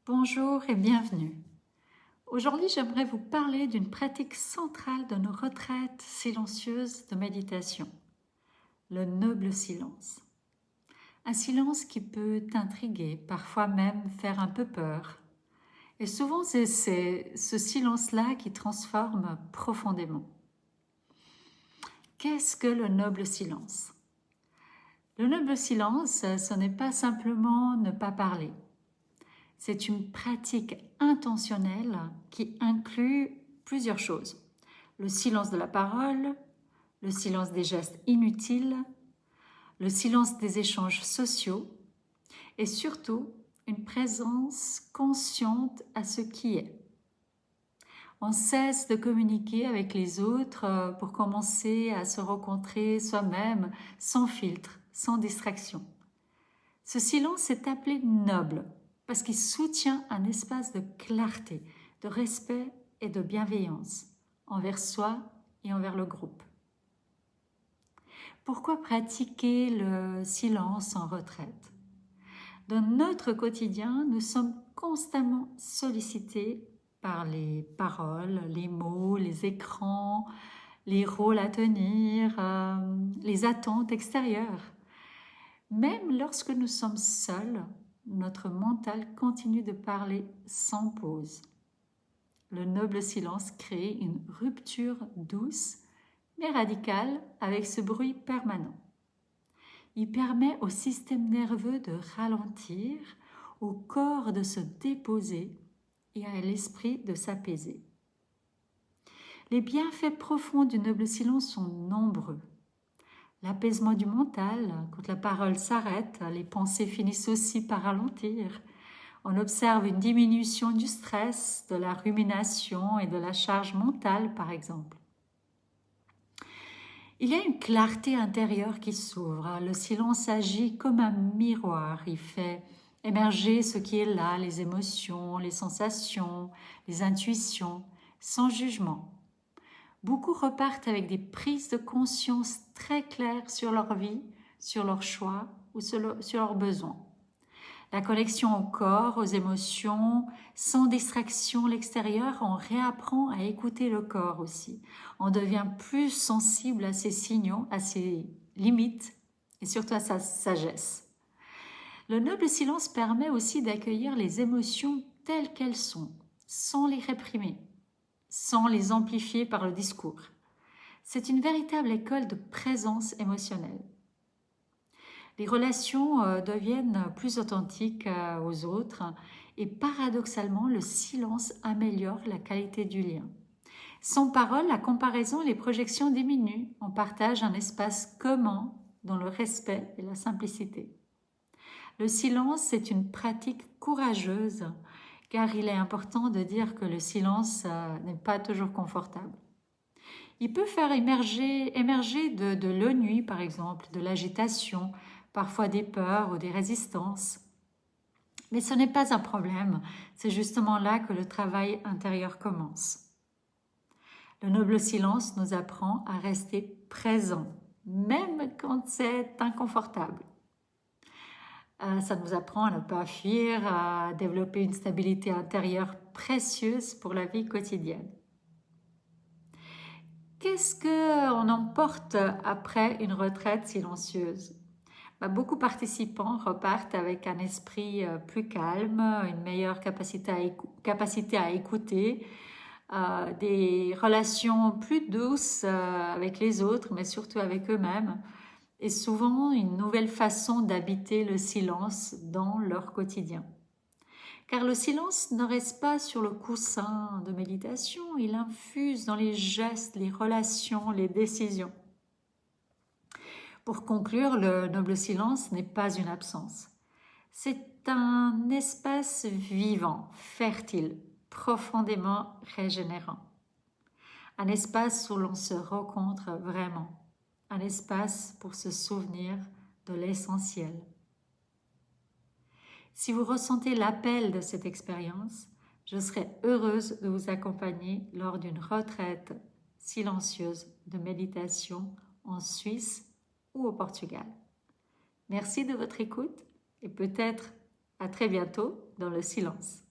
Bonjour et bienvenue. Aujourd'hui, j'aimerais vous parler d'une pratique centrale de nos retraites silencieuses de méditation, le noble silence. Un silence qui peut intriguer, parfois même faire un peu peur. Et souvent, c'est ce silence-là qui transforme profondément. Qu'est-ce que le noble silence? Le noble silence, ce n'est pas simplement ne pas parler. C'est une pratique intentionnelle qui inclut plusieurs choses. Le silence de la parole, le silence des gestes inutiles, le silence des échanges sociaux et surtout une présence consciente à ce qui est. On cesse de communiquer avec les autres pour commencer à se rencontrer soi-même sans filtre, sans distraction. Ce silence est appelé noble parce qu'il soutient un espace de clarté, de respect et de bienveillance envers soi et envers le groupe. Pourquoi pratiquer le silence en retraite? Dans notre quotidien, nous sommes constamment sollicités par les paroles, les mots, les écrans, les rôles à tenir, les attentes extérieures. Même lorsque nous sommes seuls, notre mental continue de parler sans pause. Le noble silence crée une rupture douce mais radicale avec ce bruit permanent. Il permet au système nerveux de ralentir, au corps de se déposer et à l'esprit de s'apaiser. Les bienfaits profonds du noble silence sont nombreux. L'apaisement du mental, quand la parole s'arrête, les pensées finissent aussi par ralentir. On observe une diminution du stress, de la rumination et de la charge mentale, par exemple. Il y a une clarté intérieure qui s'ouvre. Le silence agit comme un miroir. Il fait émerger ce qui est là, les émotions, les sensations, les intuitions, sans jugement. Beaucoup repartent avec des prises de conscience très claires sur leur vie, sur leurs choix ou sur leurs besoins. La connexion au corps, aux émotions, sans distraction l'extérieur, on réapprend à écouter le corps aussi. On devient plus sensible à ses signaux, à ses limites et surtout à sa sagesse. Le noble silence permet aussi d'accueillir les émotions telles qu'elles sont, sans les réprimer, sans les amplifier par le discours. C'est une véritable école de présence émotionnelle. Les relations deviennent plus authentiques aux autres et paradoxalement, le silence améliore la qualité du lien. Sans parole, la comparaison et les projections diminuent. On partage un espace commun dans le respect et la simplicité. Le silence est une pratique courageuse car il est important de dire que le silence n'est pas toujours confortable. Il peut faire émerger de l'ennui, par exemple, de l'agitation, parfois des peurs ou des résistances. Mais ce n'est pas un problème, c'est justement là que le travail intérieur commence. Le noble silence nous apprend à rester présent, même quand c'est inconfortable. Ça nous apprend à ne pas fuir, à développer une stabilité intérieure précieuse pour la vie quotidienne. Qu'est-ce qu'on emporte après une retraite silencieuse? Beaucoup de participants repartent avec un esprit plus calme, une meilleure capacité à écouter, des relations plus douces avec les autres, mais surtout avec eux-mêmes, et souvent une nouvelle façon d'habiter le silence dans leur quotidien. Car le silence ne reste pas sur le coussin de méditation, il infuse dans les gestes, les relations, les décisions. Pour conclure, le noble silence n'est pas une absence. C'est un espace vivant, fertile, profondément régénérant. Un espace où l'on se rencontre vraiment. Un espace pour se souvenir de l'essentiel. Si vous ressentez l'appel de cette expérience, je serai heureuse de vous accompagner lors d'une retraite silencieuse de méditation en Suisse ou au Portugal. Merci de votre écoute et peut-être à très bientôt dans le silence.